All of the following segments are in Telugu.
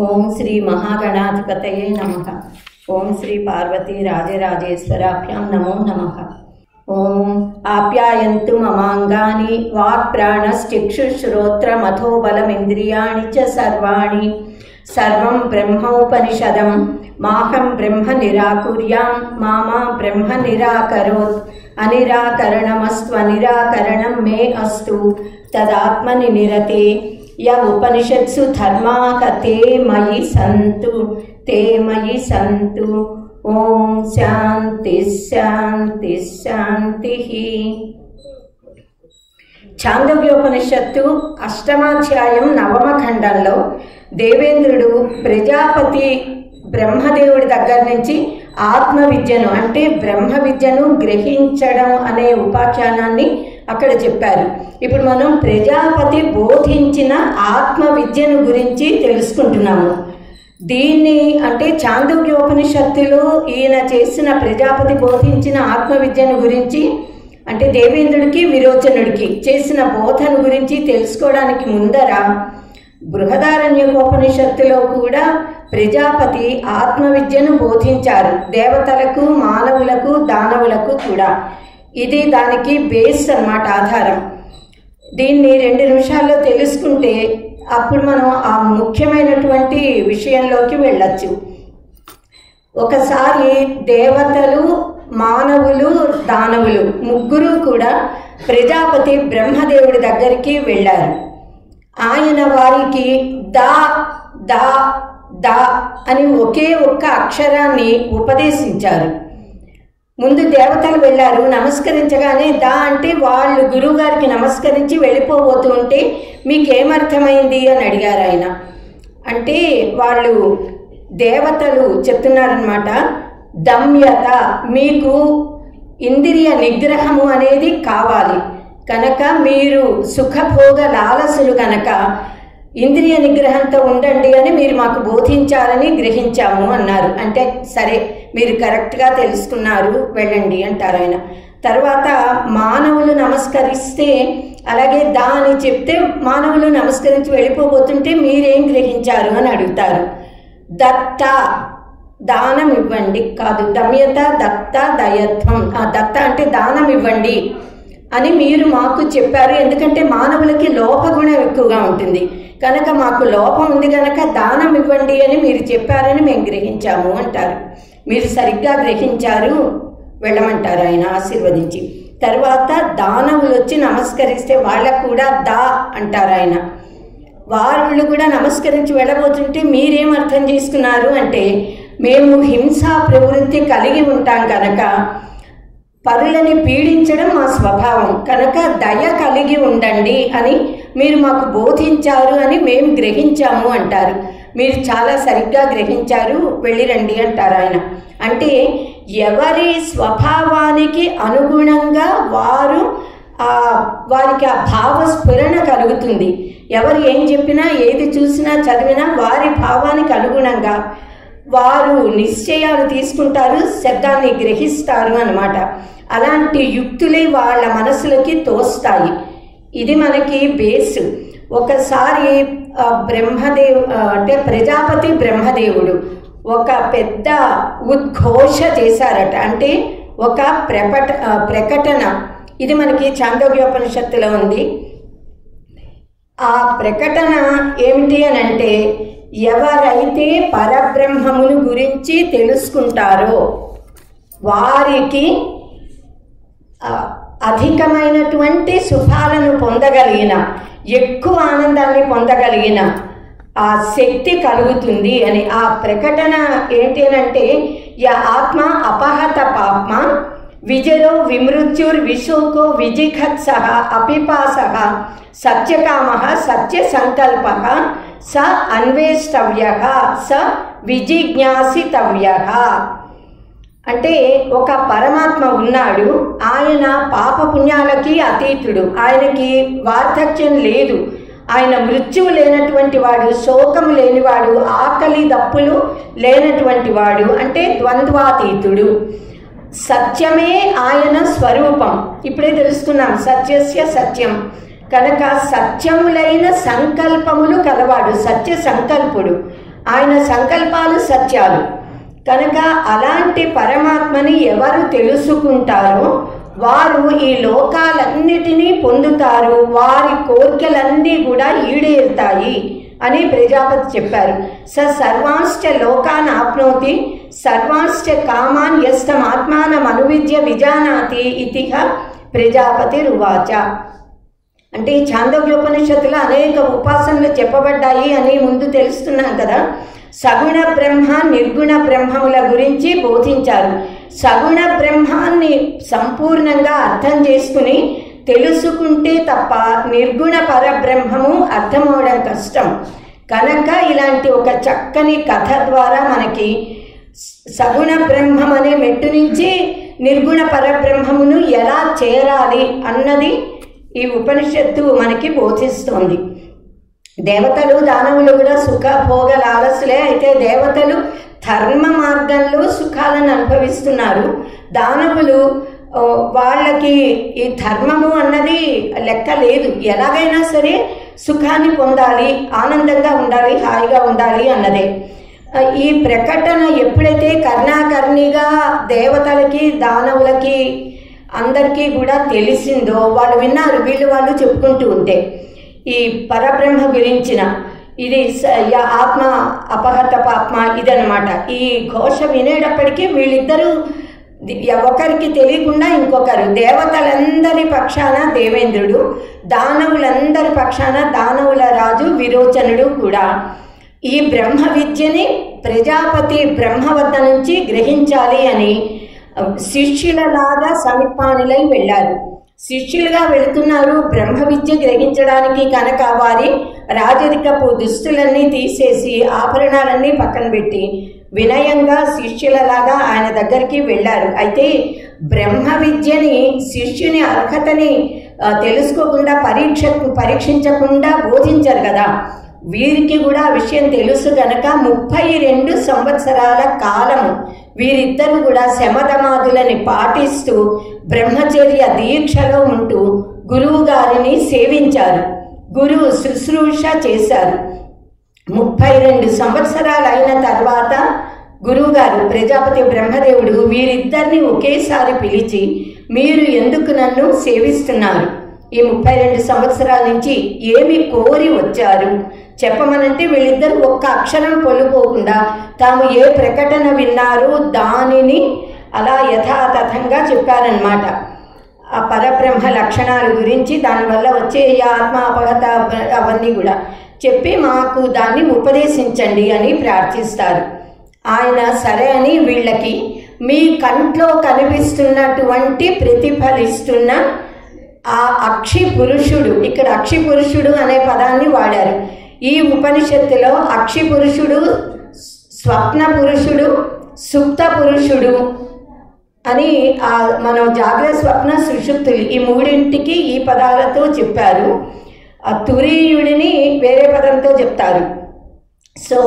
ఓం శ్రీ మహాగణాధిపతయే నమః. ఓం శ్రీ పార్వతీ రాజరాజేశ్వరాభ్యాం నమో నమః. ఓం ఆప్యాయంతు మమాంగాని వాక్ ప్రాణశ్చక్షుశ్రోత్రమథో బలమింద్రియాణి చ సర్వాణి సర్వం బ్రహ్మోపనిషదం మాహం బ్రహ్మ నిరాకుర్యాం మామా బ్రహ్మ నిరాకరోత్ అనిరాకరణమస్త్వనిరాకరణం మే అస్తు తదాత్మని నిరతే య ఉపనిషత్సు ధర్మాః తే మయి సంతు. ఓం శాంతి శాంతి శాంతి. ఛాందోగ్యోపనిషత్తు అష్టమాధ్యాయం 9వ ఖండంలో దేవేంద్రుడు ప్రజాపతి బ్రహ్మదేవుడి దగ్గర నుంచి ఆత్మ విద్యను అంటే బ్రహ్మ విద్యను గ్రహించడం అనే ఉపాఖ్యానాన్ని అక్కడ చెప్పారు. ఇప్పుడు మనం ప్రజాపతి బోధించిన ఆత్మ విద్యను గురించి తెలుసుకుంటున్నాము. దీన్ని అంటే ఛాందోగ్యోపనిషత్తులో ఈయన చేసిన ప్రజాపతి బోధించిన ఆత్మ విద్యను గురించి అంటే దేవేంద్రుడికి విరోచనుడికి చేసిన బోధన గురించి తెలుసుకోవడానికి ముందర బృహదారణ్యకోపనిషత్తులో కూడా ప్రజాపతి ఆత్మ విద్యను బోధించారు దేవతలకు, మానవులకు, దానవులకు కూడా. ఇది దానికి బేస్ అన్నమాట, ఆధారం. దీన్ని 2 నిమిషాల్లో తెలుసుకుంటే అప్పుడు మనం ఆ ముఖ్యమైనటువంటి విషయంలోకి వెళ్ళచ్చు. ఒకసారి దేవతలు, మానవులు, దానవులు ముగ్గురు కూడా ప్రజాపతి బ్రహ్మదేవుడి దగ్గరికి వెళ్ళారు. ఆయన వారికి దా దా దా అని ఒకే ఒక్క అక్షరాన్ని ఉపదేశించారు. ముందు దేవతలు వెళ్ళారు, నమస్కరించగానే దా అంటే వాళ్ళు గురువు గారికి నమస్కరించి వెళ్ళిపోబోతూ ఉంటే మీకేమర్థమైంది అని అడిగారు ఆయన. అంటే వాళ్ళు దేవతలు చెప్తున్నారనమాట, దమ్యత, మీకు ఇంద్రియ నిగ్రహము అనేది కావాలి కనుక మీరు సుఖభోగ లాలసులు కనుక ఇంద్రియ నిగ్రహంతో ఉండండి అని మీరు మాకు బోధించాలని గ్రహించాము అన్నారు. అంటే సరే మీరు కరెక్ట్గా తెలుసుకున్నారు, వెళ్ళండి అంటారు ఆయన. తర్వాత మానవులు నమస్కరిస్తే అలాగే దా అని చెప్తే మానవులు నమస్కరించి వెళ్ళిపోబోతుంటే మీరేం గ్రహించారు అని అడుగుతారు. దత్త, దానం ఇవ్వండి కాదు, దమ్యత దత్త దయత్వం. ఆ దత్త అంటే దానం ఇవ్వండి అని మీరు మాకు చెప్పారు. ఎందుకంటే మానవులకి లోపగుణం ఎక్కువగా ఉంటుంది కనుక మాకు లోపం ఉంది కనుక దానం ఇవ్వండి అని మీరు చెప్పారని మేము గ్రహించాము అంటారు. మీరు సరిగ్గా గ్రహించారు, వెళ్ళమంటారు ఆయన ఆశీర్వదించి. తర్వాత దానవులు వచ్చి నమస్కరిస్తే వాళ్ళకు కూడా దా అంటారు ఆయన. వాళ్ళు కూడా నమస్కరించి వెళ్ళబోతుంటే మీరేం అర్థం చేసుకున్నారు అంటే మేము హింసా ప్రవృత్తి కలిగి ఉంటాం కనుక పరులని పీడించడం మా స్వభావం కనుక దయ కలిగి ఉండండి అని మీరు మాకు బోధించారు అని మేము గ్రహించాము అంటారు. మీరు చాలా సరిగ్గా గ్రహించారు, వెళ్ళిరండి అంటారు ఆయన. అంటే ఎవరి స్వభావానికి అనుగుణంగా వారికి ఆ భావస్ఫురణ కలుగుతుంది. ఎవరు ఏం చెప్పినా ఏది చూసినా చదివినా వారి భావానికి అనుగుణంగా వారు నిశ్చయాలు తీసుకుంటారు, శబ్దాన్ని గ్రహిస్తారు అన్నమాట. అలాంటి యుక్తులే వాళ్ళ మనసులకి తోస్తాయి. ఇది మనకి బేస్. ఒకసారి అంటే ప్రజాపతి బ్రహ్మదేవుడు ఒక పెద్ద ఉద్ఘోష చేశారట. అంటే ఒక ప్రకటన. ఇది మనకి ఛాందోగ్యోపనిషత్తులో ఉంది. ఆ ప్రకటన ఏమిటి అని అంటే ఎవరైతే పరబ్రహ్మమును గురించి తెలుసుకుంటారో వారికి అధికమైనటువంటి సుఖాలను పొందగలిగిన, ఎక్కువ ఆనందాన్ని పొందగలిగిన ఆ శక్తి కలుగుతుంది అని. ఆ ప్రకటన ఏంటి అంటే య ఆత్మ అపహత పాప్మ విజలో విమృత్యుర్ విశోకో విజిఘత్సః అపిపాసః సత్యకామః సత్య సంకల్పః స అన్వేష్టవ్యః స విజిజ్ఞాసితవ్యః. అంటే ఒక పరమాత్మ ఉన్నాడు, ఆయన పాపపుణ్యాలకి అతీతుడు, ఆయనకి వార్ధక్యం లేదు, ఆయన మృత్యువు లేనటువంటి వాడు, శోకం లేనివాడు, ఆకలి దప్పులు లేనటువంటి వాడు, అంటే ద్వంద్వాతీతుడు. సత్యమే ఆయన స్వరూపం. ఇప్పుడే తెలుసుకున్నాం సత్యస్య సత్యం. కనుక సత్యములైన సంకల్పములు కలవాడు, సత్య సంకల్పుడు. ఆయన సంకల్పాలు సత్యాలు కనుక అలాంటి పరమాత్మని ఎవరు తెలుసుకుంటారో వారు ఈ లోకాలన్నిటినీ పొందుతారు, వారి కోరికలన్నీ కూడా ఈడేరుతాయి అని ప్రజాపతి చెప్పారు. సర్వాంశ్చ లోకాన్ ఆప్నోతి సర్వాంశ్చ కామాన్ యస్తం ఆత్మానం అనువిద్య విజానాతి ఇతిహ ప్రజాపతి రువాచ. అంటే ఈ ఛాందోగ్యోపనిషత్తులో అనేక ఉపాసనలు చెప్పబడ్డాయి అని ముందు తెలుస్తున్నాం కదా. సగుణ బ్రహ్మ నిర్గుణ బ్రహ్మముల గురించి బోధించారు. సగుణ బ్రహ్మాన్ని సంపూర్ణంగా అర్థం చేసుకుని తెలుసుకుంటే తప్ప నిర్గుణ పరబ్రహ్మము అర్థమవడం కష్టం. కనుక ఇలాంటి ఒక చక్కని కథ ద్వారా మనకి సగుణ బ్రహ్మం అనే మెట్టు నుంచి నిర్గుణ పరబ్రహ్మమును ఎలా చేరాలి అన్నది ఈ ఉపనిషత్తు మనకి బోధిస్తోంది. దేవతలు దానవులు కూడా సుఖ భోగ లాలసులే. అయితే దేవతలు ధర్మ మార్గంలో సుఖాలను అనుభవిస్తున్నారు. దానవులు వాళ్ళకి ఈ ధర్మము అన్నది లెక్క లేదు. ఎలాగైనా సరే సుఖాన్ని పొందాలి, ఆనందంగా ఉండాలి, హాయిగా ఉండాలి అన్నదే. ఈ ప్రకటన ఎప్పుడైతే కర్ణాకర్ణిగా దేవతలకి దానవులకి అందరికీ కూడా తెలిసిందో వాళ్ళు విన్నారు, వాళ్ళు చెప్పుకుంటూ ఉంటే ఈ పరబ్రహ్మ గురించిన ఇది ఆత్మ అపహత పాత్మ ఇదనమాట. ఈ ఘోష వినేటప్పటికీ వీళ్ళిద్దరూ ఒకరికి తెలియకుండా ఇంకొకరు, దేవతలందరి పక్షాన దేవేంద్రుడు, దానవులందరి పక్షాన దానవుల రాజు విరోచనుడు కూడా ఈ బ్రహ్మ విద్యని ప్రజాపతి బ్రహ్మ వద్ద నుంచి గ్రహించాలి అని శిష్యులలాగా సమిపాణులై వెళ్ళారు. శిష్యులుగా వెళుతున్నారు బ్రహ్మ విద్య గ్రహించడానికి. కనుక వారి రాజరికపు దుస్తులన్నీ తీసేసి ఆభరణాలన్నీ పక్కన పెట్టి వినయంగా శిష్యులలాగా ఆయన దగ్గరికి వెళ్ళారు. అయితే బ్రహ్మ విద్యని శిష్యుని అర్హతని తెలుసుకోకుండా పరీక్షించకుండా బోధించారు కదా. వీరికి కూడా ఆ విషయం తెలుసు గనక 32 సంవత్సరాల కాలము వీరిద్దరు కూడా శమధమాదులని పాటిస్తూ బ్రహ్మచర్య దీక్షలో ఉంటూ గురువు గారిని సేవించారు, గురువు శుశ్రూష చేశారు. 32 సంవత్సరాలు అయిన తర్వాత గురువుగారు ప్రజాపతి బ్రహ్మదేవుడు వీరిద్దరిని ఒకేసారి పిలిచి, మీరు ఎందుకు నన్ను సేవిస్తున్నారు, ఈ 32 సంవత్సరాల నుంచి ఏమి కోరి వచ్చారు చెప్పమనంటే వీళ్ళిద్దరూ ఒక్క అక్షరం పొల్లుపోకుండా తాము ఏ ప్రకటన విన్నారో దానిని అలా యథాతథంగా చెప్పారనమాట. ఆ పరబ్రహ్మ లక్షణాల గురించి, దానివల్ల వచ్చే ఆత్మ అపహత అవన్నీ కూడా చెప్పి మాకు దాన్ని ఉపదేశించండి అని ప్రార్థిస్తారు. ఆయన సరే అని వీళ్ళకి మీ కంట్లో కనిపిస్తున్నటువంటి ప్రతిఫలిస్తున్న ఆ అక్షి పురుషుడు, ఇక్కడ అక్షి పురుషుడు అనే పదాన్ని వాడారు. ఈ ఉపనిషత్తులో అక్షి పురుషుడు, స్వప్న పురుషుడు, సుప్త పురుషుడు అని మనం జాగ్రత్త స్వప్న సుషుప్తులు ఈ మూడింటికి ఈ పదాలతో చెప్పారు. ఆ తురీయుడిని వేరే పదంతో చెప్తారు. సో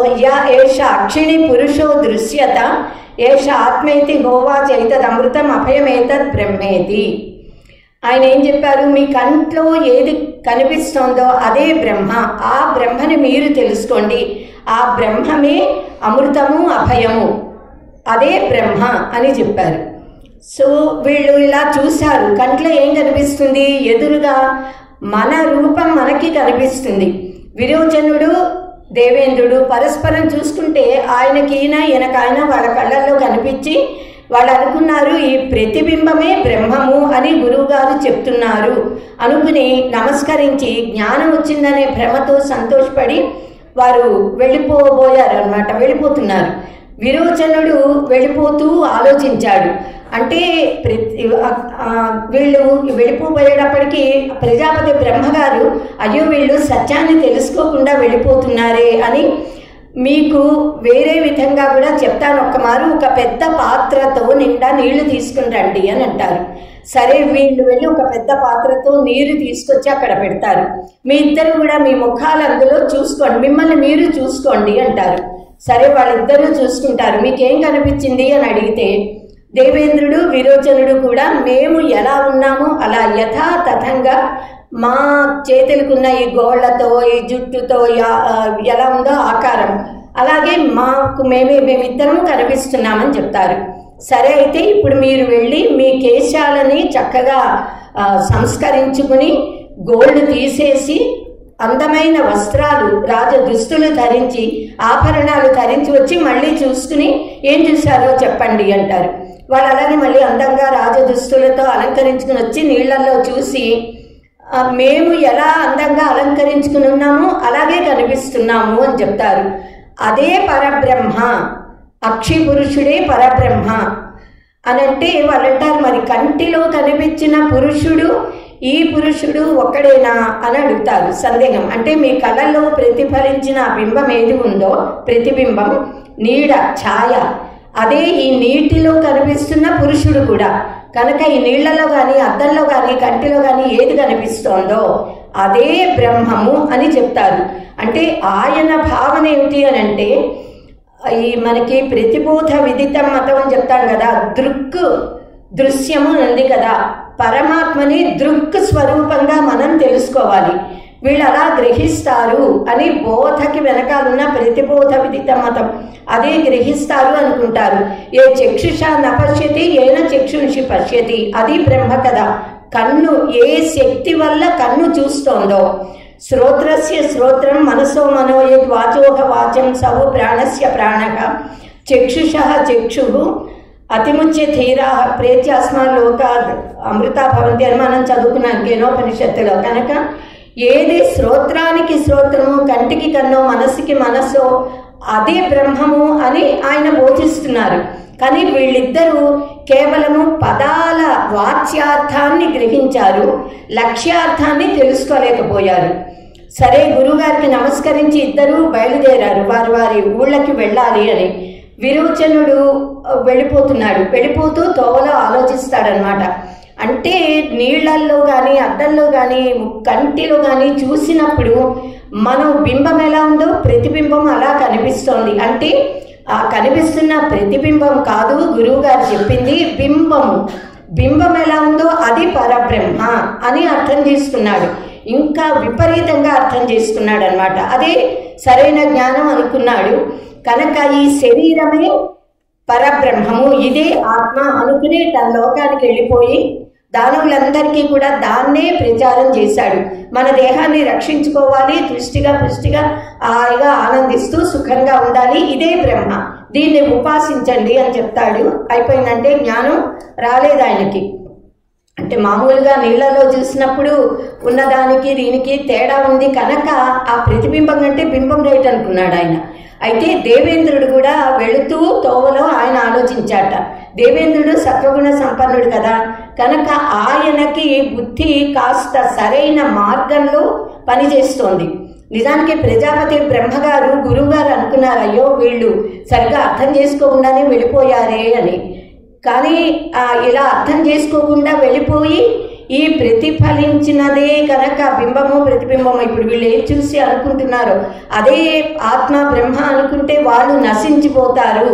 ఏష అక్షిణి పురుషో దృశ్యత ఏష ఆత్మేతి హోవాచ ఏతదమృతం అభయమేతద్ బ్రహ్మేతి. ఆయన ఏం చెప్పారు, మీ కంట్లో ఏది కనిపిస్తోందో అదే బ్రహ్మ, ఆ బ్రహ్మని మీరు తెలుసుకోండి, ఆ బ్రహ్మమే అమృతము అభయము, అదే బ్రహ్మ అని చెప్పారు. సో వీళ్ళు ఇలా చూశారు, కంట్లో ఏం కనిపిస్తుంది, ఎదురుగా మన రూపం మనకి కనిపిస్తుంది. విరోచనుడు దేవేంద్రుడు పరస్పరం చూసుకుంటే ఆయనకి ఈయనకాయన వాళ్ళ కళ్ళల్లో కనిపించి వాళ్ళు అనుకున్నారు ఈ ప్రతిబింబమే బ్రహ్మము అని గురువుగారు చెప్తున్నారు అనుకుని నమస్కరించి జ్ఞానం వచ్చిందనే భ్రమతో సంతోషపడి వారు వెళ్ళిపోబోయారు అన్నమాట, వెళ్ళిపోతున్నారు. విరోచనుడు వెళ్ళిపోతూ ఆలోచించాడు. అంటే వీళ్ళు వెళ్ళిపోయేటప్పటికీ ప్రజాపతి బ్రహ్మగారు అయ్యో వీళ్ళు సత్యాన్ని తెలుసుకోకుండా వెళ్ళిపోతున్నారే అని మీకు వేరే విధంగా కూడా చెప్తాను, ఒక్కమారు ఒక పెద్ద పాత్రతో నిండా నీళ్లు తీసుకుని రండి అని అంటారు. సరే వీళ్ళు వెళ్ళి ఒక పెద్ద పాత్రతో నీరు తీసుకొచ్చి అక్కడ పెడతారు. మీ ఇద్దరు కూడా మీ ముఖాలు అందులో చూసుకోండి, మిమ్మల్ని మీరు చూసుకోండి అంటారు. సరే వాళ్ళిద్దరూ చూసుకుంటారు. మీకేం కనిపించింది అని అడిగితే దేవేంద్రుడు విరోచనుడు కూడా మేము ఎలా ఉన్నామో అలా యథాతథంగా మా చేతులకున్న ఈ గోళ్లతో ఈ జుట్టుతో ఎలా ఉందో ఆకారం అలాగే అలాగే మేమిద్దరము కనిపిస్తున్నామని చెప్తారు. సరే, అయితే ఇప్పుడు మీరు వెళ్ళి మీ కేశాలని చక్కగా సంస్కరించుకుని గోల్డ్ తీసేసి అందమైన వస్త్రాలు, రాజ దుస్తులు ధరించి, ఆభరణాలు ధరించి వచ్చి మళ్ళీ చూసుకుని ఏం చూశారో చెప్పండి అంటారు. వాళ్ళు అలాగే మళ్ళీ అందంగా రాజ దుస్తులతో అలంకరించుకుని వచ్చి నీళ్లలో చూసి మేము ఎలా అందంగా అలంకరించుకుని ఉన్నామో అలాగే కనిపిస్తున్నాము అని చెప్తారు. అదే పరబ్రహ్మ, అక్షి పురుషుడే పరబ్రహ్మ అని అంటే వాళ్ళు అంటారు, మరి కంటిలో కనిపించిన పురుషుడు ఈ పురుషుడు ఒక్కడేనా అని అడుగుతారు. సందేహం అంటే మీ కళల్లో ప్రతిఫలించిన బింబం ఏది ఉందో, ప్రతిబింబం, నీడ, ఛాయ, అదే ఈ నీటిలో కనిపిస్తున్న పురుషుడు కూడా. కనుక ఈ నీళ్లలో కానీ, అద్దంలో కానీ, కంటిలో కానీ ఏది కనిపిస్తోందో అదే బ్రహ్మము అని చెప్తారు. అంటే ఆయన భావన ఏమిటి అని అంటే, ఈ మనకి ప్రతిబోధ విదితం మతం అని చెప్తాం కదా, దృశ్యము ఉంది కదా, పరమాత్మని దృక్ స్వరూపంగా మనం తెలుసుకోవాలి. వీళ్ళు అలా గ్రహిస్తారు అని బోధకి వెనకాలన్న ప్రతిబోధ విదిత మతం అదే గ్రహిస్తారు అనుకుంటారు. ఏ చక్షుష నపశ్యతి ఏన చక్షుషి పశ్యతి, అది బ్రహ్మ కదా. కన్ను ఏ శక్తి వల్ల కన్ను చూస్తోందో, శ్రోత్రస్య శ్రోత్రం మనసో మనోయద్ వాచోహ వాచం సవు ప్రాణస్య ప్రాణః చక్షుష చక్షు అతిముచ్య ధీరా ప్రేత్యాస్మా లోక అమృత భవంతి అని మనం చదువుకున్నాం కేనోపనిషత్తులో. కనుక ఏది శ్రోత్రానికి శ్రోత్రము, కంటికి కన్నో, మనస్సుకి మనస్సో అదే బ్రహ్మము అని ఆయన బోధిస్తున్నారు. కానీ వీళ్ళిద్దరూ కేవలము పదాల వాచ్యార్థాన్ని గ్రహించారు, లక్ష్యార్థాన్ని తెలుసుకోలేకపోయారు. సరే, గురువుగారికి నమస్కరించి ఇద్దరూ బయలుదేరారు వారి వారి ఊళ్ళకి వెళ్ళాలి అని. విరోచనుడు వెళ్ళిపోతున్నాడు. వెళ్ళిపోతూ తోవలో ఆలోచిస్తాడనమాట. అంటే నీళ్లల్లో కానీ, అద్దంలో కానీ, కంటిలో కానీ చూసినప్పుడు మనం బింబం ఎలా ఉందో ప్రతిబింబం అలా కనిపిస్తోంది. అంటే ఆ కనిపిస్తున్న ప్రతిబింబం కాదు, గురువు గారు చెప్పింది బింబము. బింబం ఎలా ఉందో అది పరబ్రహ్మ అని అర్థం చేసుకున్నాడు. ఇంకా విపరీతంగా అర్థం చేసుకున్నాడు అనమాట. అదే సరైన జ్ఞానం అనుకున్నాడు. కనుక ఈ శరీరమే పరబ్రహ్మము, ఇదే ఆత్మ అనుకుని తన లోకానికి వెళ్ళిపోయి దానవులందరికీ కూడా దాన్నే ప్రచారం చేశాడు. మన దేహాన్ని రక్షించుకోవాలి, పుష్టిగా హాయిగా ఆనందిస్తూ సుఖంగా ఉండాలి, ఇదే బ్రహ్మ, దీన్ని ఉపాసించండి అని చెప్తాడు. అయిపోయిందంటే జ్ఞానం రాలేదు ఆయనకి. అంటే మామూలుగా నీళ్లలో చూసినప్పుడు ఉన్నదానికి దీనికి తేడా ఉంది కనుక ఆ ప్రతిబింబం కంటే బింబం రైట్ అనుకున్నాడు ఆయన. అయితే దేవేంద్రుడు కూడా వెళుతూ తోవలో ఆయన ఆలోచించాట. దేవేంద్రుడు సత్వగుణ సంపన్నుడు కదా, కనుక ఆయనకి బుద్ధి కాస్త సరైన మార్గంలో పనిచేస్తోంది. నిజానికి ప్రజాపతి బ్రహ్మగారు గురువుగారు అనుకున్నారు, అయ్యో వీళ్ళు సరిగ్గా అర్థం చేసుకోకుండానే వెళ్ళిపోయారే అని. కానీ ఇలా అర్థం చేసుకోకుండా వెళ్ళిపోయి ఈ ప్రతిఫలించినదే కనుక బింబము ప్రతిబింబము, ఇప్పుడు వీళ్ళు ఏం చూసి అనుకుంటున్నారో అదే ఆత్మ బ్రహ్మ అనుకుంటే వాళ్ళు నశించిపోతారు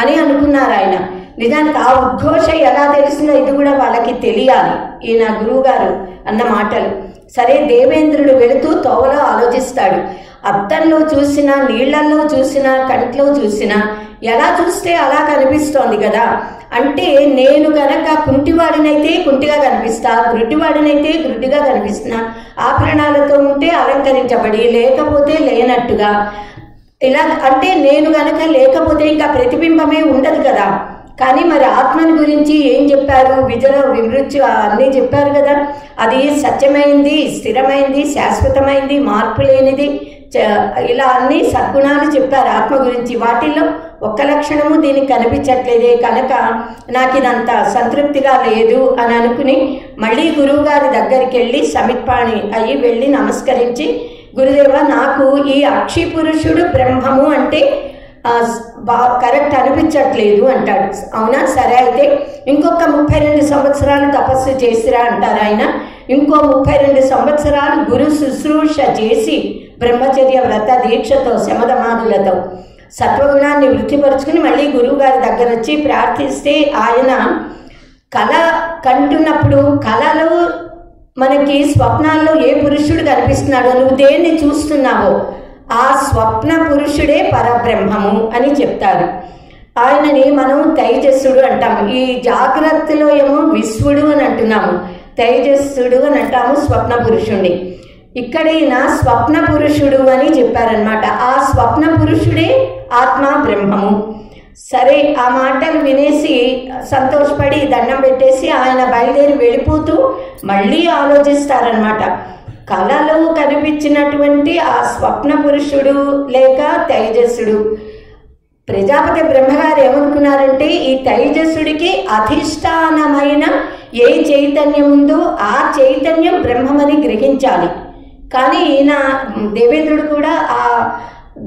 అని అనుకున్నారు ఆయన. నిజానికి ఆ ఉద్ఘోష ఎలా తెలిసిందో ఇది కూడా వాళ్ళకి తెలియాలి, ఈయన గురువుగారు అన్న మాటలు. సరే, దేవేంద్రుడు వెళుతూ తోవలో ఆలోచిస్తాడు. అద్దంలో చూసినా, నీళ్లల్లో చూసినా, కంట్లో చూసినా ఎలా చూస్తే అలా కనిపిస్తోంది కదా. అంటే నేను గనక కుంటివాడినైతే కుంటిగా కనిపిస్తా, గ్రుడ్డివాడినైతే గ్రుడ్డిగా కనిపిస్తున్నా, ఆభరణాలతో ఉంటే అలంకరించబడి, లేకపోతే లేనట్టుగా ఇలా. అంటే నేను గనక లేకపోతే ఇంకా ప్రతిబింబమే ఉండదు కదా. కానీ మరి ఆత్మని గురించి ఏం చెప్పారు? విమృత్యు అన్నీ చెప్పారు కదా. అది సత్యమైంది, స్థిరమైంది, శాశ్వతమైంది, మార్పు లేనిది, ఇలా అన్ని సద్గుణాలు చెప్పారు ఆత్మ గురించి. వాటిల్లో ఒక్క లక్షణము దీనికి కనిపించట్లేదే, కనుక నాకు ఇదంత సంతృప్తిగా లేదు అని అనుకుని మళ్ళీ గురువు గారి దగ్గరికి వెళ్ళి సమిత్పాణి అయ్యి వెళ్ళి నమస్కరించి, గురుదేవ నాకు ఈ అక్షి పురుషుడు బ్రహ్మము అంటే కరెక్ట్ అనిపించట్లేదు అంటాడు. అవునా, సరే అయితే ఇంకొక 32 సంవత్సరాలు తపస్సు చేసిరా అంటారు ఆయన. ఇంకో 32 సంవత్సరాలు గురు శుశ్రూష చేసి బ్రహ్మచర్య వ్రత దీక్షతో శమధమాదులతో సత్వగుణాన్ని వృద్ధిపరుచుకుని మళ్ళీ గురువు గారి దగ్గర వచ్చి ప్రార్థిస్తే ఆయన కళ కంటున్నప్పుడు కళలో మనకి స్వప్నాల్లో ఏ పురుషుడు కనిపిస్తున్నాడో, నువ్వు దేన్ని చూస్తున్నావో ఆ స్వప్న పురుషుడే పరబ్రహ్మము అని చెప్తారు. ఆయనని మనం తైజస్సుడు అంటాము. ఈ జాగ్రత్తలో ఏమో విశ్వడు అని అంటున్నాము, తైజస్సుడు అని అంటాము స్వప్న పురుషుణ్ణి. ఇక్కడ ఈయన స్వప్న పురుషుడు అని చెప్పారనమాట. ఆ స్వప్న పురుషుడే ఆత్మ బ్రహ్మము. సరే, ఆ మాటలు వినేసి సంతోషపడి దండం పెట్టేసి ఆయన బయలుదేరి వెళ్ళిపోతూ మళ్ళీ ఆలోచిస్తారనమాట. కళలో కనిపించినటువంటి ఆ స్వప్న పురుషుడు లేక తైజస్సుడు, ప్రజాపతి బ్రహ్మగారు ఏమనుకున్నారంటే ఈ తైజస్సుడికి అధిష్టానమైన ఏ చైతన్యం ఉందో ఆ చైతన్యం బ్రహ్మమని గ్రహించాలి. కానీ ఈయన దేవేంద్రుడు కూడా ఆ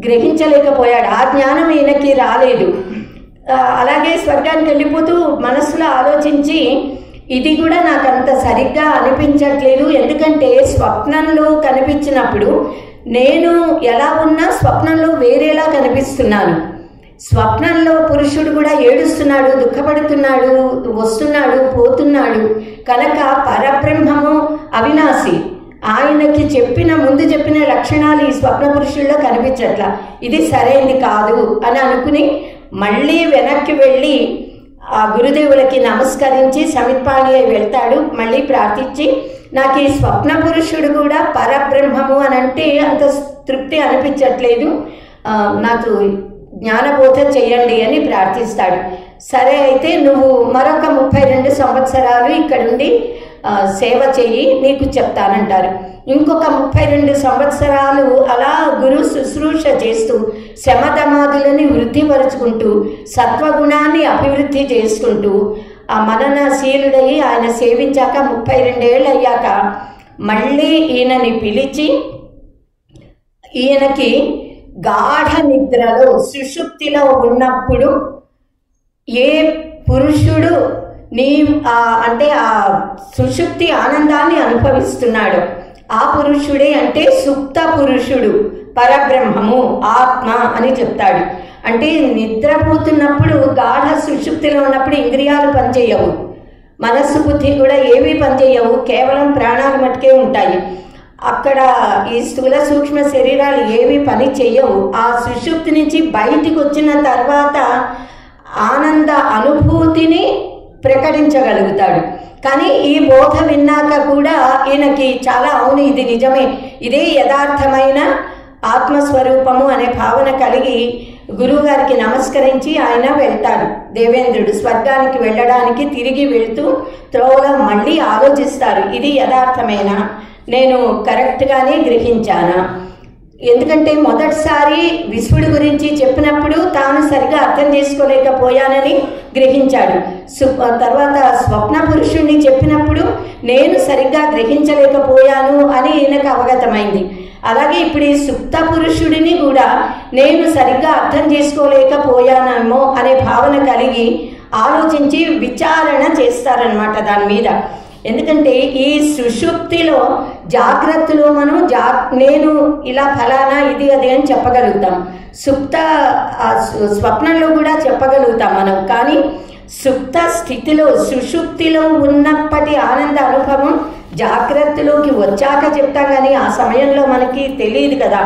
గ్రహించలేకపోయాడు, ఆ జ్ఞానం ఈయనకి రాలేదు. అలాగే స్వర్గానికి వెళ్ళిపోతూ మనసులో ఆలోచించి ఇది కూడా నాకు అంత సరిగ్గా అనిపించట్లేదు, ఎందుకంటే స్వప్నంలో కనిపించినప్పుడు నేను ఎలా ఉన్నా స్వప్నంలో వేరేలా కనిపిస్తున్నాను. స్వప్నంలో పురుషుడు కూడా ఏడుస్తున్నాడు, దుఃఖపడుతున్నాడు, వస్తున్నాడు, పోతున్నాడు. కనుక పరబ్రహ్మము అవినాశి, ఆయనకి ముందు చెప్పిన లక్షణాలు ఈ స్వప్న పురుషుల్లో కనిపించట్లా, ఇది సరైనది కాదు అని అనుకుని మళ్ళీ వెనక్కి వెళ్ళి ఆ గురుదేవులకి నమస్కరించి సమిత్పాణి అయి వెళ్తాడు. మళ్ళీ ప్రార్థించి నాకు ఈ స్వప్న పురుషుడు కూడా పరబ్రహ్మము అని అంటే అంత తృప్తి అనిపించట్లేదు, నాకు జ్ఞానబోధ చెయ్యండి అని ప్రార్థిస్తాడు. సరే, అయితే నువ్వు మరొక 32 సంవత్సరాలు ఇక్కడుండి సేవ చెయ్యి, నీకు చెప్తానంటారు. ఇంకొక 32 సంవత్సరాలు అలా గురు శుశ్రూష చేస్తూ శమధమాదులని వృద్ధిపరుచుకుంటూ సత్వగుణాన్ని అభివృద్ధి చేసుకుంటూ ఆ మననశీలుడై ఆయన సేవించాక 32 ఏళ్ళు అయ్యాక మళ్ళీ ఈయనని పిలిచి ఈయనకి గాఢ నిద్రలో సుషుప్తిలో ఉన్నప్పుడు ఏ పురుషుడు అంటే ఆ సుషుప్తి ఆనందాన్ని అనుభవిస్తున్నాడు ఆ పురుషుడే అంటే సుప్త పురుషుడు, పరబ్రహ్మము, ఆత్మ అని చెప్తాడు. అంటే నిద్రపోతున్నప్పుడు గాఢ సుషుప్తిలో ఉన్నప్పుడు ఇంద్రియాలు పనిచేయవు, మనస్సు బుద్ధి కూడా ఏమీ పనిచేయవు, కేవలం ప్రాణాలు మట్టుకే ఉంటాయి. అక్కడ ఈ స్థూల సూక్ష్మ శరీరాలు ఏవి పని చెయ్యవు. ఆ సుషుప్తి నుంచి బయటికి వచ్చిన తర్వాత ఆనంద అనుభూతిని ప్రకటించగలుగుతాడు. కానీ ఈ బోధ విన్నాక కూడా ఈయనకి చాలా అవును ఇది నిజమే, ఇదే యథార్థమైన ఆత్మస్వరూపము అనే భావన కలిగి గురువుగారికి నమస్కరించి ఆయన వెళ్తాడు. దేవేంద్రుడు స్వర్గానికి వెళ్ళడానికి తిరిగి వెళ్తూ త్రోవలో మళ్ళీ ఆలోచిస్తారు, ఇది యథార్థమేనా, నేను కరెక్ట్గానే గ్రహించానా? ఎందుకంటే మొదటిసారి విశ్వడు గురించి చెప్పినప్పుడు తాను సరిగా అర్థం చేసుకోలేకపోయానని గ్రహించాడు. తర్వాత స్వప్న పురుషుణ్ణి చెప్పినప్పుడు నేను సరిగ్గా గ్రహించలేకపోయాను అని ఈయనకు అవగతమైంది. అలాగే ఇప్పుడు ఈ సుప్త పురుషుడిని కూడా నేను సరిగ్గా అర్థం చేసుకోలేకపోయానేమో అనే భావన కలిగి ఆలోచించి విచారణ చేస్తారనమాట దాని మీద. ఎందుకంటే ఈ సుషుప్తిలో జాగ్రత్తలో మనం నేను ఇలా ఫలానా ఇది అది అని చెప్పగలుగుతాం, స్వప్నంలో కూడా చెప్పగలుగుతాం మనం. కానీ సుప్త స్థితిలో సుషుప్తిలో ఉన్నప్పటి ఆనంద అనుభవం జాగ్రత్తలోకి వచ్చాక చెప్తాం, కానీ ఆ సమయంలో మనకి తెలియదు కదా,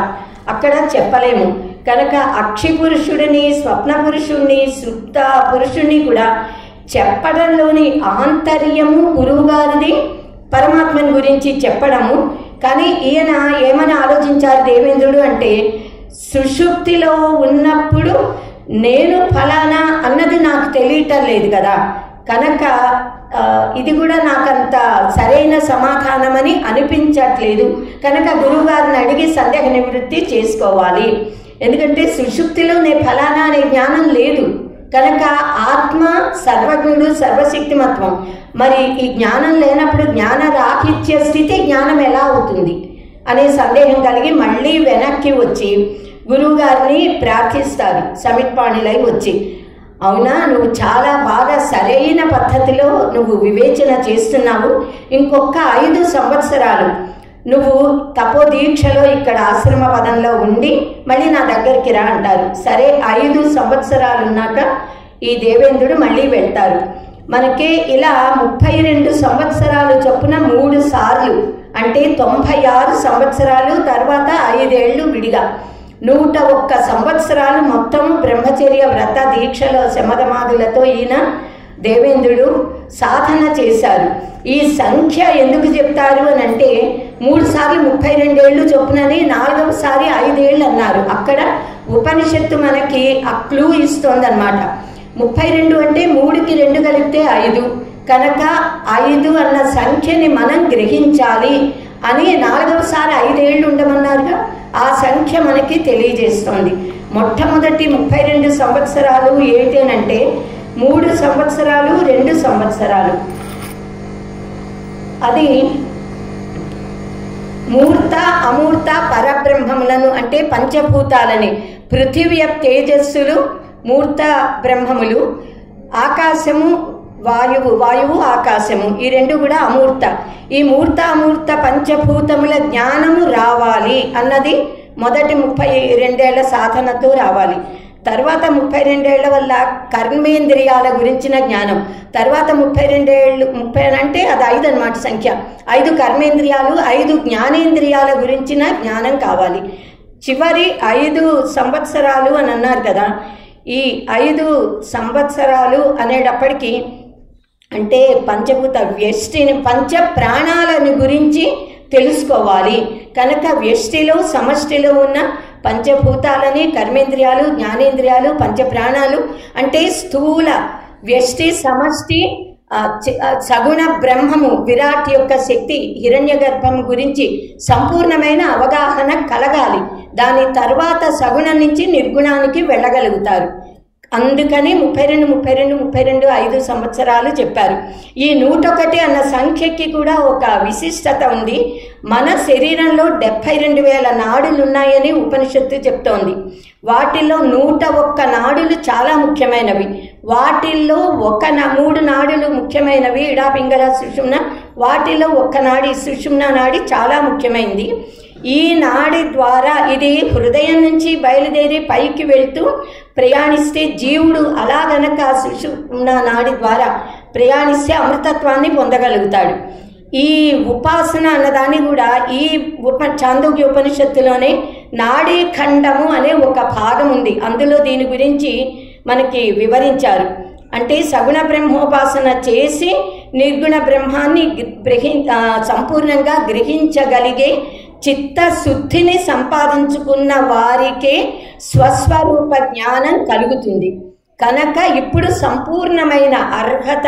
అక్కడ చెప్పలేము. కనుక అక్షి పురుషుడిని, స్వప్న పురుషుణ్ణి, సుప్త పురుషుణ్ణి కూడా చెప్పడంలోని ఆంతర్యము గురువుగారిది పరమాత్మని గురించి చెప్పడము. కానీ ఈయన ఏమని ఆలోచించారు దేవేంద్రుడు అంటే, సుషుప్తిలో ఉన్నప్పుడు నేను ఫలానా అన్నది నాకు తెలియటం లేదు కదా, కనుక ఇది కూడా నాకంత సరైన సమాధానమని అనిపించట్లేదు, కనుక గురువుగారిని అడిగి సందేహ నివృత్తి చేసుకోవాలి. ఎందుకంటే సుషుప్తిలో నేను ఫలానా అనే జ్ఞానం లేదు కనుక ఆత్మ సర్వజ్ఞుడు, సర్వశక్తిమత్వం. మరి ఈ జ్ఞానం లేనప్పుడు జ్ఞాన రాహిత్య స్థితి జ్ఞానం ఎలా అవుతుంది అనే సందేహం కలిగి మళ్ళీ వెనక్కి వచ్చి గురువుగారిని ప్రార్థిస్తారు సమిత్పాణిలై వచ్చి. అవునా, నువ్వు చాలా బాగా సరైన పద్ధతిలో నువ్వు వివేచన చేస్తున్నావు, ఇంకొక 5 సంవత్సరాలు నువ్వు తపోదీక్షలో ఇక్కడ ఆశ్రమ పదంలో ఉండి మళ్ళీ నా దగ్గరికి రా అంటారు. సరే, 5 సంవత్సరాలు ఉన్నాక ఈ దేవేంద్రుడు మళ్ళీ వెళ్తారు. మనకి ఇలా 32 సంవత్సరాలు చొప్పున 3 సార్లు అంటే 96 సంవత్సరాలు, తర్వాత 5 ఏళ్ళు విడిగా 101 సంవత్సరాలు మొత్తం బ్రహ్మచర్య వ్రత దీక్షలో శమధమాదులతో ఈయన దేవేంద్రుడు సాధన చేశారు. ఈ సంఖ్య ఎందుకు చెప్తారు అని అంటే 3 సార్లు 32 ఏళ్ళు చొప్పునని 4వ సారి 5 ఏళ్ళు అన్నారు. అక్కడ ఉపనిషత్తు మనకి ఆ క్లూ ఇస్తోందన్నమాట. 32 అంటే 3కి 2 కలిపితే 5 కనుక 5 అన్న సంఖ్యని మనం గ్రహించాలి అని 4వ సారి 5 ఏళ్ళు ఉండమన్నారుగా. ఆ సంఖ్య మనకి తెలియజేస్తోంది. మొట్టమొదటి 32 సంవత్సరాలు ఏంటంటే 3 సంవత్సరాలు 2 సంవత్సరాలు. అది మూర్త అమూర్త పరబ్రహ్మములను అంటే పంచభూతాలని, పృథివీ తేజస్సులు మూర్త బ్రహ్మములు, ఆకాశము వాయువు ఆకాశము, ఈ 2 కూడా అమూర్త. ఈ మూర్త అమూర్త పంచభూతముల జ్ఞానము రావాలి అన్నది మొదటి 32 ఏళ్ల సాధనతో రావాలి. తర్వాత 32 ఏళ్ల వల్ల కర్మేంద్రియాల గురించిన జ్ఞానం, తర్వాత 32 ఏళ్ళు 30 అంటే అది 5 అన్నమాట సంఖ్య. 5 కర్మేంద్రియాలు, 5 జ్ఞానేంద్రియాల గురించిన జ్ఞానం కావాలి. చివరి 5 సంవత్సరాలు అని అన్నారు కదా. ఈ 5 సంవత్సరాలు అనేటప్పటికీ అంటే పంచభూత వ్యష్టిని, పంచ ప్రాణాలను గురించి తెలుసుకోవాలి. కనుక వ్యష్టిలో సమష్టిలో ఉన్న పంచభూతాలని, కర్మేంద్రియాలు, జ్ఞానేంద్రియాలు, పంచప్రాణాలు అంటే స్థూల వ్యష్టి, సమష్టి, సగుణ బ్రహ్మము విరాట్ యొక్క శక్తి హిరణ్య గర్భం గురించి సంపూర్ణమైన అవగాహన కలగాలి. దాని తర్వాత సగుణం నుంచి నిర్గుణానికి వెళ్ళగలుగుతారు. అందుకని 32 5 సంవత్సరాలు చెప్పారు. ఈ 101 అన్న సంఖ్యకి కూడా ఒక విశిష్టత ఉంది. మన శరీరంలో 72,000 నాడులు ఉన్నాయని ఉపనిషత్తు చెప్తోంది. వాటిల్లో 101 నాడులు చాలా ముఖ్యమైనవి. వాటిల్లో 3 నాడులు ముఖ్యమైనవి, ఇడా పింగళ సుషుమ్న. వాటిల్లో 1 నాడి సుషుమ్న నాడి చాలా ముఖ్యమైనది. ఈ నాడి ద్వారా ఇది హృదయం నుంచి బయలుదేరి పైకి వెళ్తూ ప్రయాణిస్తే జీవుడు అలా గనక సుషుమ్న నాడి ద్వారా ప్రయాణిస్తే అమృతత్వాన్ని పొందగలుగుతాడు. ఈ ఉపాసన అన్నదాన్ని కూడా ఈ చాందోగ్య ఉపనిషత్తులోనే నాడీ ఖండము అనే ఒక భాగం ఉంది. అందులో దీని గురించి మనకి వివరించారు. అంటే సగుణ బ్రహ్మోపాసన చేసి నిర్గుణ బ్రహ్మాన్ని సంపూర్ణంగా గ్రహించగలిగే చిత్తశుద్ధిని సంపాదించుకున్న వారికే స్వస్వరూప జ్ఞానం కలుగుతుంది. కనుక ఇప్పుడు సంపూర్ణమైన అర్హత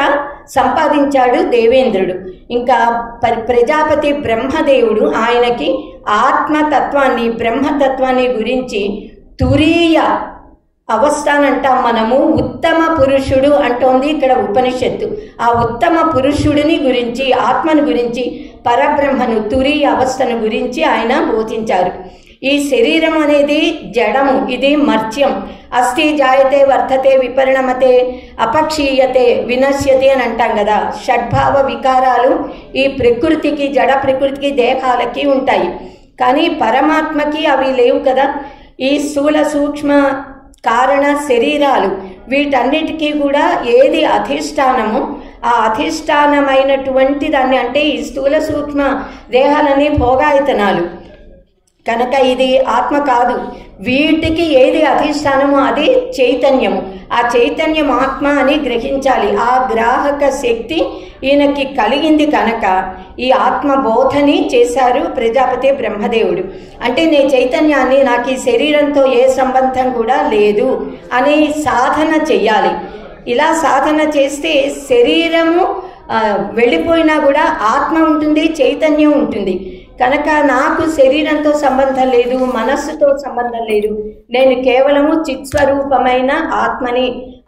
సంపాదించాడు దేవేంద్రుడు. ఇంకా ప్రజాపతి బ్రహ్మదేవుడు ఆయనకి ఆత్మతత్వాన్ని, బ్రహ్మతత్వాన్ని గురించి తురీయ అవస్థానంటాం మనము. ఉత్తమ పురుషుడు అంటోంది ఇక్కడ ఉపనిషత్తు. ఆ ఉత్తమ పురుషుడిని గురించి, ఆత్మను గురించి, పరబ్రహ్మను, తురీయ అవస్థను గురించి ఆయన బోధించారు. ఈ శరీరం అనేది జడము, ఇది మర్త్యం. అస్థి జాయతే వర్ధతే విపరిణమతే అపక్షీయతే వినశ్యతే అని అంటాం కదా. షడ్భావ వికారాలు ఈ ప్రకృతికి, జడ ప్రకృతికి, దేహాలకి ఉంటాయి. కానీ పరమాత్మకి అవి లేవు కదా. ఈ స్థూల సూక్ష్మ కారణ శరీరాలు వీటన్నిటికీ కూడా ఏది అధిష్టానము, ఆ అధిష్టానమైనటువంటి దాన్ని అంటే ఈ స్థూల సూక్ష్మ దేహాలని భోగాయతనాలు కనుక ఇది ఆత్మ కాదు. వీటికి ఏది అధిష్టానమో అది చైతన్యము. ఆ చైతన్యం ఆత్మ అని గ్రహించాలి. ఆ గ్రాహక శక్తి ఈయనకి కలిగింది కనుక ఈ ఆత్మబోధని చేశారు ప్రజాపతి బ్రహ్మదేవుడు. అంటే నే చైతన్యాన్ని, నాకు ఈ శరీరంతో ఏ సంబంధం కూడా లేదు అని సాధన చెయ్యాలి. ఇలా సాధన చేస్తే శరీరము వెళ్ళిపోయినా కూడా ఆత్మ ఉంటుంది, చైతన్యం ఉంటుంది. కనుక నాకు శరీరంతో సంబంధం లేదు, మనస్సుతో సంబంధం లేదు, నేను కేవలము చిత్స్వరూపమైన ఆత్మని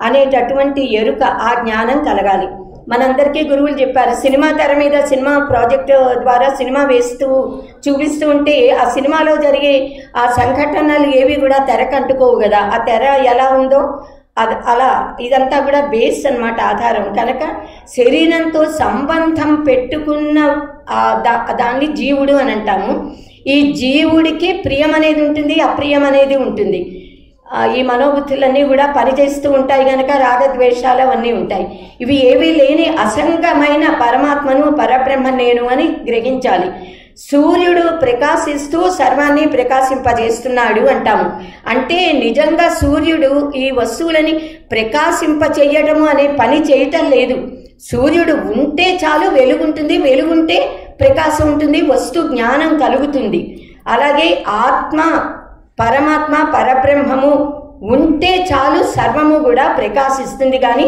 అనేటటువంటి ఎరుక, ఆ జ్ఞానం కలగాలి. మనందరికీ గురువులు చెప్పారు, సినిమా తెర మీద సినిమా ప్రాజెక్ట్ ద్వారా సినిమా వేస్తూ చూపిస్తూ ఉంటే ఆ సినిమాలో జరిగే ఆ సంఘటనలు ఏవి కూడా తెరకంటుకోవు కదా. ఆ తెర ఎలా ఉందో అలా ఇదంతా కూడా బేస్ అన్నమాట, ఆధారం. కనుక శరీరంతో సంబంధం పెట్టుకున్న దాన్ని జీవుడు అని అంటాము. ఈ జీవుడికి ప్రియం అనేది ఉంటుంది, అప్రియం అనేది ఉంటుంది. ఈ మనోబుద్ధులన్నీ కూడా పనిచేస్తూ ఉంటాయి కనుక రాగద్వేషాలు అవన్నీ ఉంటాయి. ఇవి ఏవీ లేని అసంగమైన పరమాత్మను, పరబ్రహ్మ నేను అని గ్రహించాలి. సూర్యుడు ప్రకాశిస్తూ సర్వాన్ని ప్రకాశింపజేస్తున్నాడు అంటాము. అంటే నిజంగా సూర్యుడు ఈ వస్తువులని ప్రకాశింపచేయడము అనే పని చేయటం లేదు. సూర్యుడు ఉంటే చాలు, వెలుగుంటుంది, వెలుగుంటే ప్రకాశం ఉంటుంది, వస్తు జ్ఞానం కలుగుతుంది. అలాగే ఆత్మ, పరమాత్మ, పరబ్రహ్మము ఉంటే చాలు, సర్వము కూడా ప్రకాశిస్తుంది. కానీ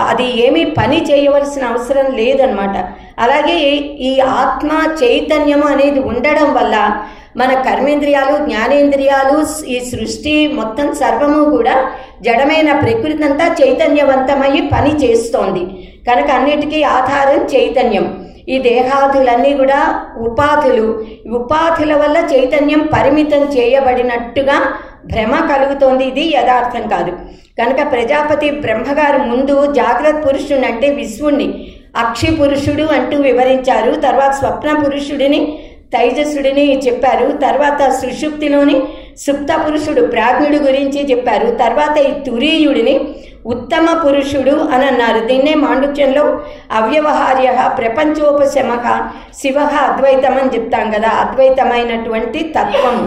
అది ఏమీ పని చేయవలసిన అవసరం లేదనమాట. అలాగే ఈ ఆత్మ చైతన్యము అనేది ఉండడం వల్ల మన కర్మేంద్రియాలు, జ్ఞానేంద్రియాలు, ఈ సృష్టి మొత్తం సర్వము కూడా జడమైన ప్రకృతి అంతా చైతన్యవంతమయ్యి పని చేస్తోంది. కనుక అన్నిటికీ ఆధారం చైతన్యం. ఈ దేహాదులన్నీ కూడా ఉపాధులు. ఉపాధుల వల్ల చైతన్యం పరిమితం చేయబడినట్టుగా భ్రమ కలుగుతోంది. ఇది యథార్థం కాదు. కనుక ప్రజాపతి బ్రహ్మగారు ముందు జాగ్రత్త పురుషుడు అంటే విశ్వుణ్ణి అక్షి పురుషుడు అంటూ వివరించారు. తర్వాత స్వప్న పురుషుడిని, తైజసుడిని చెప్పారు. తర్వాత సుషుప్తిలోని సుప్త పురుషుడు ప్రాజ్ఞుడి గురించి చెప్పారు. తర్వాత ఈ తురీయుడిని ఉత్తమ పురుషుడు అని అన్నారు. దీన్నే మాండుక్యంలో అవ్యవహార్య ప్రపంచోపశమ శివ అద్వైతం అని చెప్తాం కదా, అద్వైతమైనటువంటి తత్వము.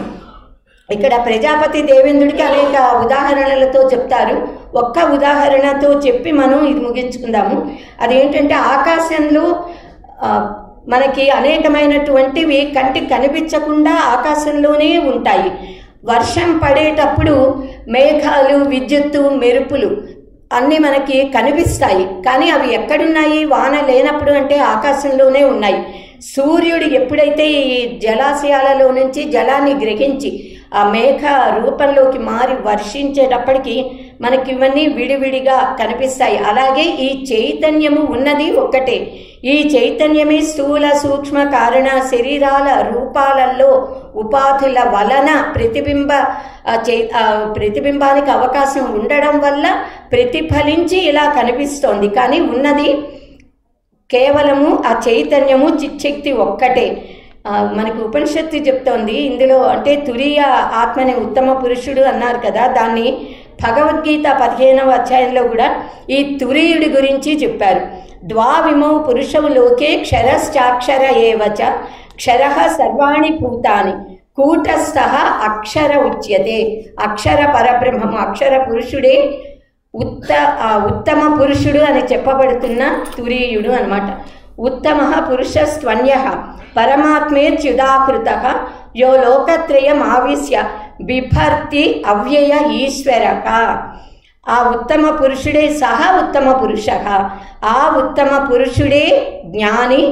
ఇక్కడ ప్రజాపతి దేవేంద్రుడికి అనేక ఉదాహరణలతో చెప్తారు. ఒక్క ఉదాహరణతో చెప్పి మనం ఇది ముగించుకుందాము. అదేంటంటే ఆకాశంలో మనకి అనేకమైనటువంటివి కంటికి కనిపించకుండా ఆకాశంలోనే ఉంటాయి. వర్షం పడేటప్పుడు మేఘాలు, విద్యుత్తు, మెరుపులు అన్నీ మనకి కనిపిస్తాయి. కానీ అవి ఎక్కడున్నాయి? వాన లేనప్పుడు అంటే ఆకాశంలోనే ఉన్నాయి. సూర్యుడు ఎప్పుడైతే ఈ జలాశయాలలో నుంచి జలాన్ని గ్రహించి ఆ మేఘ రూపంలోకి మారి వర్షించేటప్పటికి మనకి ఇవన్నీ విడివిడిగా కనిపిస్తాయి. అలాగే ఈ చైతన్యము ఉన్నది ఒక్కటే. ఈ చైతన్యమే స్థూల సూక్ష్మ కారణ శరీరాల రూపాలలో ఉపాధుల వలన ప్రతిబింబానికి అవకాశం ఉండడం వల్ల ప్రతిఫలించి ఇలా కనిపిస్తోంది. కానీ ఉన్నది కేవలము ఆ చైతన్యము, చిచ్చక్తి ఒక్కటే. మనకు ఉపనిషత్తు చెప్తోంది ఇందులో. అంటే తురీయ ఆత్మని ఉత్తమ పురుషుడు అన్నారు కదా, దాన్ని భగవద్గీత 15వ అధ్యాయంలో కూడా ఈ తురీయుడి గురించి చెప్పారు. ద్వావిమౌ పురుషౌ లోకే క్షరశ్చాక్షర ఏవచ క్షరః సర్వాణి భూతాని కూటస్థః అక్షర ఉచ్యతే. అక్షర పరబ్రహ్మము, అక్షర పురుషుడే ఉత్తమ పురుషుడు అని చెప్పబడుతున్న తురీయుడు అన్నమాట. ఉత్తమ పురుషస్త్వన్య పరమాత్మేత్యుదాకృత యో లోకత్రయం ఆవిశ్య బిభర్తి అవ్యయ ఈశ్వరక. ఆ ఉత్తమ పురుషుడే సహా ఉత్తమ పురుష. ఆ ఉత్తమ పురుషుడే జ్ఞాని.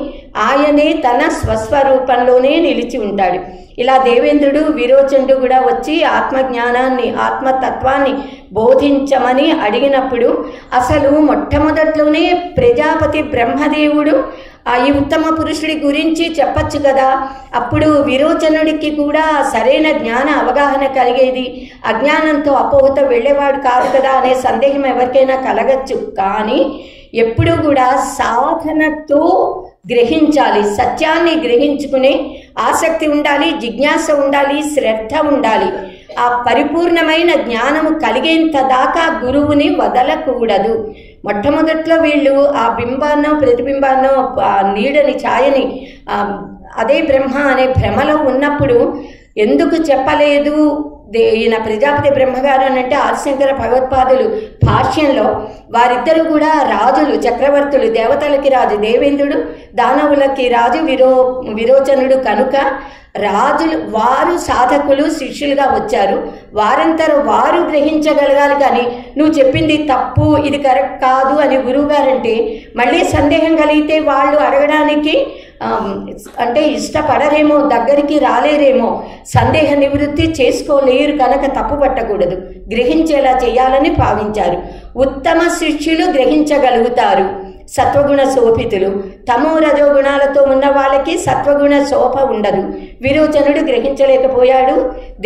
ఆయనే తన స్వస్వరూపంలోనే నిలిచి ఉంటాడు. ఇలా దేవేంద్రుడు, విరోచనుడు కూడా వచ్చి ఆత్మజ్ఞానాన్ని, ఆత్మతత్వాన్ని బోధించమని అడిగినప్పుడు అసలు మొట్టమొదట్లోనే ప్రజాపతి బ్రహ్మదేవుడు ఈ ఉత్తమ పురుషుడి గురించి చెప్పచ్చు కదా. అప్పుడు విరోచనుడికి కూడా సరైన జ్ఞాన అవగాహన కలిగేది. అజ్ఞానంతో అపోహతో వెళ్ళేవాడు కాదు కదా అనే సందేహం ఎవరికైనా కలగచ్చు. కానీ ఎప్పుడూ కూడా సాధనతో గ్రహించాలి. సత్యాన్ని గ్రహించుకునే ఆసక్తి ఉండాలి, జిజ్ఞాస ఉండాలి, శ్రద్ధ ఉండాలి. ఆ పరిపూర్ణమైన జ్ఞానము కలిగేంత దాకా గురువుని వదలకూడదు. మొట్టమొదట్లో వీళ్ళు ఆ బింబాన్నో ప్రతిబింబాన్నో నీడని, ఛాయని అదే బ్రహ్మ అనే భ్రమలో ఉన్నప్పుడు ఎందుకు చెప్పలేదు ఈయన ప్రజాపతి బ్రహ్మగారు అని అంటే ఆదిశంకర భగవత్పాదులు భాష్యంలో వారిద్దరూ కూడా రాజులు, చక్రవర్తులు, దేవతలకి రాజు దేవేంద్రుడు, దానవులకి రాజు విరోచనుడు. కనుక రాజులు వారు సాధకులు, శిష్యులుగా వచ్చారు. వారంతరం వారు గ్రహించగలగాలి. కానీ నువ్వు చెప్పింది తప్పు, ఇది కరెక్ట్ కాదు అని గురువుగారంటే మళ్ళీ సందేహం కలిగితే వాళ్ళు అడగడానికి అంటే ఇష్టపడరేమో, దగ్గరికి రాలేరేమో, సందేహ నివృత్తి చేసుకోలేరు. కనుక తప్పు పట్టకూడదు, గ్రహించేలా చేయాలని భావించారు. ఉత్తమ శిష్యులు గ్రహించగలుగుతారు, సత్వగుణ శోభితులు. తమో రజోగుణాలతో ఉన్న వాళ్ళకి సత్వగుణ శోభ ఉండదు. విరోచనుడు గ్రహించలేకపోయాడు.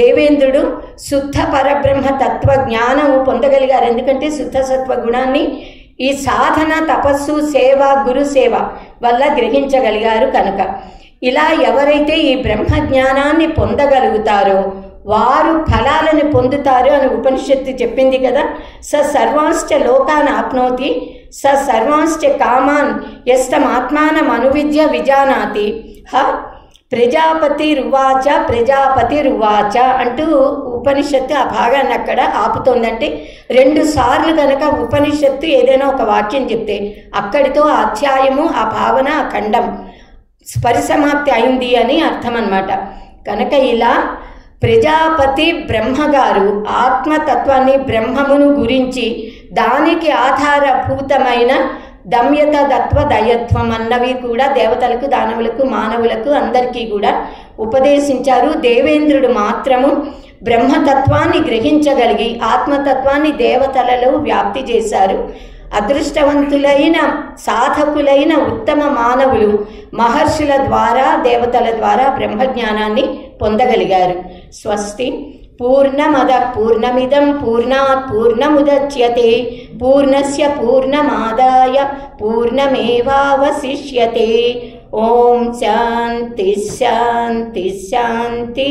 దేవేంద్రుడు శుద్ధ పరబ్రహ్మ తత్వ జ్ఞానము పొందగలిగారు. ఎందుకంటే శుద్ధ సత్వగుణాన్ని ఈ సాధన, తపస్సు, సేవ, గురు సేవ వల్ల గ్రహించగలిగారు. కనుక ఇలా ఎవరైతే ఈ బ్రహ్మ జ్ఞానాన్ని పొందగలుగుతారో వారు ఫలాలను పొందుతారు అని ఉపనిషత్తు చెప్పింది కదా. స సర్వాంశ్చ లోకాన్ ఆప్నోతి స సర్వాంశ్చ కామాన్ యస్తమాత్మానం అనువిద్య విజానాతి. ప్రజాపతి రువాచ ప్రజాపతి రువాచ అంటూ ఉపనిషత్తు ఆ భాగాన్ని అక్కడ ఆపుతోందంటే 2 సార్లు కనుక ఉపనిషత్తు ఏదైనా ఒక వాక్యం చెప్తే అక్కడితో ఆ అధ్యాయము, ఆ భావన, ఆ ఖండం పరిసమాప్తి అయింది అని అర్థం అన్నమాట. కనుక ఇలా ప్రజాపతి బ్రహ్మగారు ఆత్మతత్వాన్ని, బ్రహ్మమును గురించి దానికి ఆధారభూతమైన దమ్యత, దత్వ, దయత్వం అన్నవి కూడా దేవతలకు, దానవులకు, మానవులకు అందరికీ కూడా ఉపదేశించారు. దేవేంద్రుడు మాత్రము బ్రహ్మతత్వాన్ని గ్రహించగలిగి ఆత్మతత్వాన్ని దేవతలలో వ్యాప్తి చేశారు. అదృష్టవంతులైన సాధకులైన ఉత్తమ మానవులు మహర్షుల ద్వారా, దేవతల ద్వారా బ్రహ్మజ్ఞానాన్ని పొందగలిగారు. స్వస్తి. పూర్ణమద పూర్ణమిదం పూర్ణాత్ పూర్ణముదచ్యతే పూర్ణస్య పూర్ణమాదాయ పూర్ణమేవావశిష్యతే. ఓం శాంతి శాంతి శాంతి.